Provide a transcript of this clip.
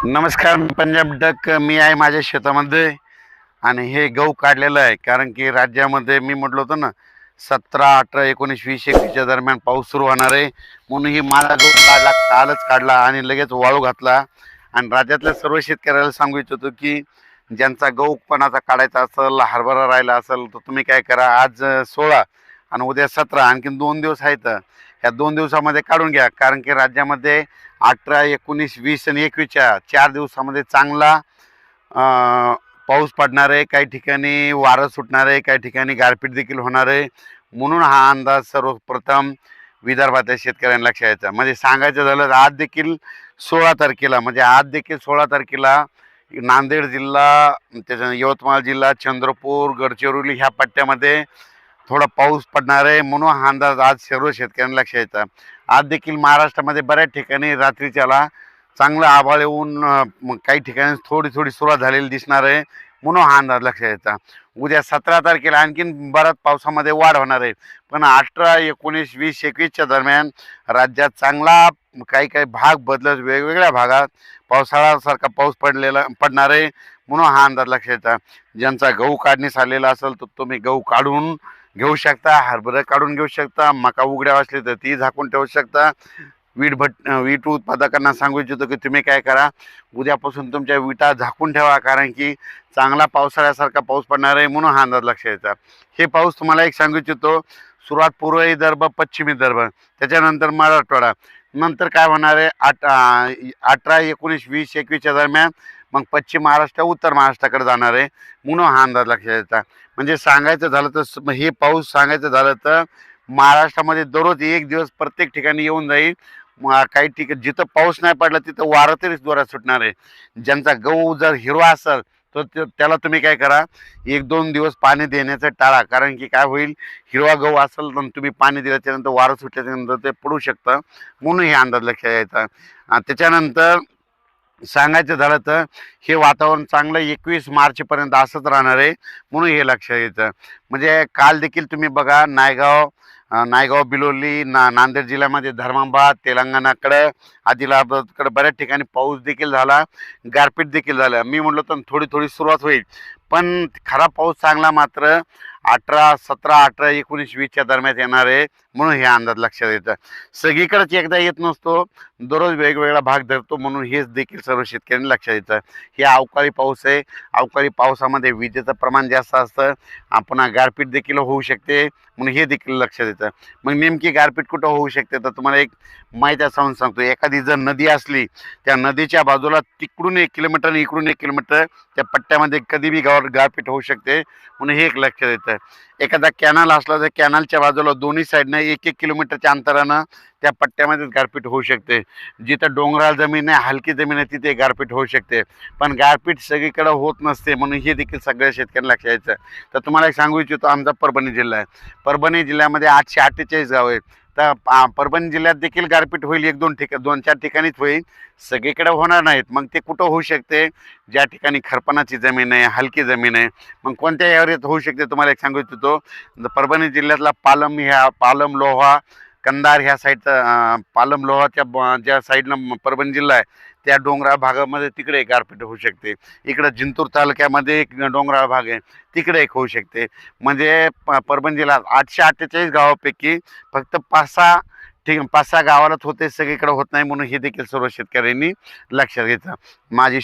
नमस्कार, मी पंजाब डक. मी आहे माझ्या शेतामध्ये आणि हे गहू काढलेलं आहे. कारण की राज्यामध्ये मी म्हटलं होतं ना, 17, 18, 19, 20, 21च्या दरम्यान पाऊस सुरू होणार आहे. म्हणून ही माझा गहू काढला, कालच काढला आणि लगेच वाळू घातला. आणि राज्यातल्या सर्व शेतकऱ्याला सांगू इच्छितो की ज्यांचा गहू पणाचा काढायचा असेल, हरभरा राहिला असेल, तर तुम्ही काय करा, आज 16 आणि उद्या 17, आणखीन 2 दिवस आहेत. ह्या 2 दिवसामध्ये काढून घ्या. कारण की राज्यामध्ये 18, 19, 20 आणि 21च्या 4 दिवसामध्ये चांगला पाऊस पडणार आहे. काही ठिकाणी वारं सुटणार आहे, काही ठिकाणी गारपीट देखील होणार आहे. म्हणून हा अंदाज सर्वप्रथम विदर्भातल्या शेतकऱ्यांना लक्षात यायचा. म्हणजे सांगायचं झालं तर आज देखील 16 तारखेला, म्हणजे आज देखील 16 तारखेला नांदेड जिल्हा, त्याच्या यवतमाळ जिल्हा, चंद्रपूर, गडचिरोली ह्या पट्ट्यामध्ये थोडा पाऊस पडणार आहे. म्हणून हा अंदाज आज सर्व शेतकऱ्यांना लक्षात यायचा. आज देखील महाराष्ट्रामध्ये बऱ्याच ठिकाणी रात्रीच्याला चांगलं आभाळ येऊन काही ठिकाणी थोडी थोडी सुरुवात झालेली दिसणार आहे. म्हणून हा अंदाज लक्षात यायचा. उद्या 17 तारखेला आणखीन बराच पावसामध्ये वाढ होणार आहे. पण 18, 19, 20, 21च्या दरम्यान राज्यात चांगला काही काही भाग बदलत वेगवेगळ्या भागात पावसाळ्यासारखा पाऊस पडणार आहे. म्हणून हा अंदाज लक्षात यायचा. ज्यांचा गहू काढणीस आलेला असेल तर तुम्ही गहू काढून घेऊ शकता, हरभरा काढून घेऊ शकता, मका उघड्या असली तर ती झाकून ठेवू शकता. वीट उत्पादकांना सांगू इच्छितो की तुम्ही काय करा, उद्यापासून तुमच्या विटा झाकून ठेवा. कारण की चांगला पावसाळ्यासारखा पाऊस पडणार आहे. म्हणून हा अंदाज लक्षात यायचा. हे पाऊस तुम्हाला एक सांगू इच्छितो, सुरुवात पूर्व विदर्भ, पश्चिम विदर्भ, त्याच्यानंतर मराठवाडा, नंतर काय होणार आहे 18, 19, 20, 21च्या दरम्यान मग पश्चिम महाराष्ट्र, उत्तर महाराष्ट्राकडे जाणार आहे. म्हणून हा अंदाज लक्षात यायचा. म्हणजे सांगायचं झालं तर हे पाऊस सांगायचं झालं तर महाराष्ट्रामध्ये दररोज एक दिवस प्रत्येक ठिकाणी येऊन जाईल. काही ठिकाणी जिथं पाऊस नाही पडला तिथं वारं तरी जोरात सुटणार आहे. ज्यांचा गहू जर हिरवा असेल तर त्याला तुम्ही काय करा, 1-2 दिवस पाणी देण्याचं टाळा. कारण की काय होईल, हिरवा गहू असेल तर तुम्ही पाणी दिल्याच्यानंतर वारं सुटल्याच्यानंतर ते पडू शकतं. म्हणून हे अंदाज लक्षात यायचा. त्याच्यानंतर सांगायचं झालं तर हे वातावरण चांगलं 21 मार्चपर्यंत असंच राहणार आहे. म्हणून हे लक्षात यायचं. म्हणजे काल देखील तुम्ही बघा, नायगाव, बिलोली, नांदेड जिल्ह्यामध्ये धर्माबाद, तेलंगणाकडं, आदिलाबादकडं बऱ्याच ठिकाणी पाऊस देखील झाला, गारपीट देखील झालं. मी म्हटलं तर थोडी थोडी सुरुवात होईल, पण खरा पाऊस चांगला मात्र 17, 18, 19, 20च्या दरम्यान येणार आहे. म्हणून हे अंदाज लक्षात येतं. सगळीकडेच एकदा येत नसतो, दररोज वेगवेगळा भाग धरतो. म्हणून हेच देखील सर्व शेतकऱ्यांनी लक्षात येतं. हे अवकाळी पाऊस आहे. अवकाळी पावसामध्ये विजेचं प्रमाण जास्त असतं, पुन्हा गारपीट देखील होऊ शकते. म्हणून हे देखील लक्षात येतं. मग नेमकी गारपीट कुठं होऊ शकते तर तुम्हाला एक माहिती असं सांगतो. एखादी जर नदी असली, त्या नदीच्या बाजूला तिकडून 1 किलोमीटर आणि इकडून 1 किलोमीटर त्या पट्ट्यामध्ये कधी बी गारपीट होऊ शकते. म्हणून हे एक लक्षात येतं. एखादा कॅनल असला तर कॅनलच्या बाजूला दोन्ही साईडनं 1-1 किलोमीटरच्या अंतरानं त्या पट्ट्यामध्येच गारपीट होऊ शकते. जिथं डोंगराळ जमीन आहे, हलकी जमीन आहे, तिथे गारपीट होऊ शकते. पण गारपीट सगळीकडे होत नसते. म्हणून हे देखील सगळ्या शेतकऱ्यांना लक्षात यायचं. तर तुम्हाला एक सांगू इच्छितो, आमचा परभणी जिल्हा आहे. परभणी जिल्ह्यामध्ये 848 गाव आहेत. तर परभणी जिल्ह्यात देखील गारपीट होईल. 2-4 ठिकाणीच होईल, सगळीकडे होणार नाहीत. मग ते कुठं होऊ शकते, ज्या ठिकाणी खरपणाची जमीन आहे, हलकी जमीन आहे. मग कोणत्या एरियात होऊ शकते तुम्हाला एक सांगू इच्छितो. परभणी जिल्ह्यातला पालम, लोहा, कंधार ह्या साईडचा, पालम लोहाच्या ज्या साईडनं परभणी जिल्हा आहे त्या डोंगराळ भागामध्ये तिकडे गारपीट होऊ शकते. इकडं जिंतूर तालुक्यामध्ये एक डोंगराळ भाग आहे, तिकडे एक होऊ शकते. म्हणजे परभणी जिल्ह्यात 848 गावापैकी फक्त 5-6 गावालाच होते, सगळीकडे होत नाही. म्हणून हे देखील सर्व शेतकऱ्यांनी लक्षात घ्यायचं. माझी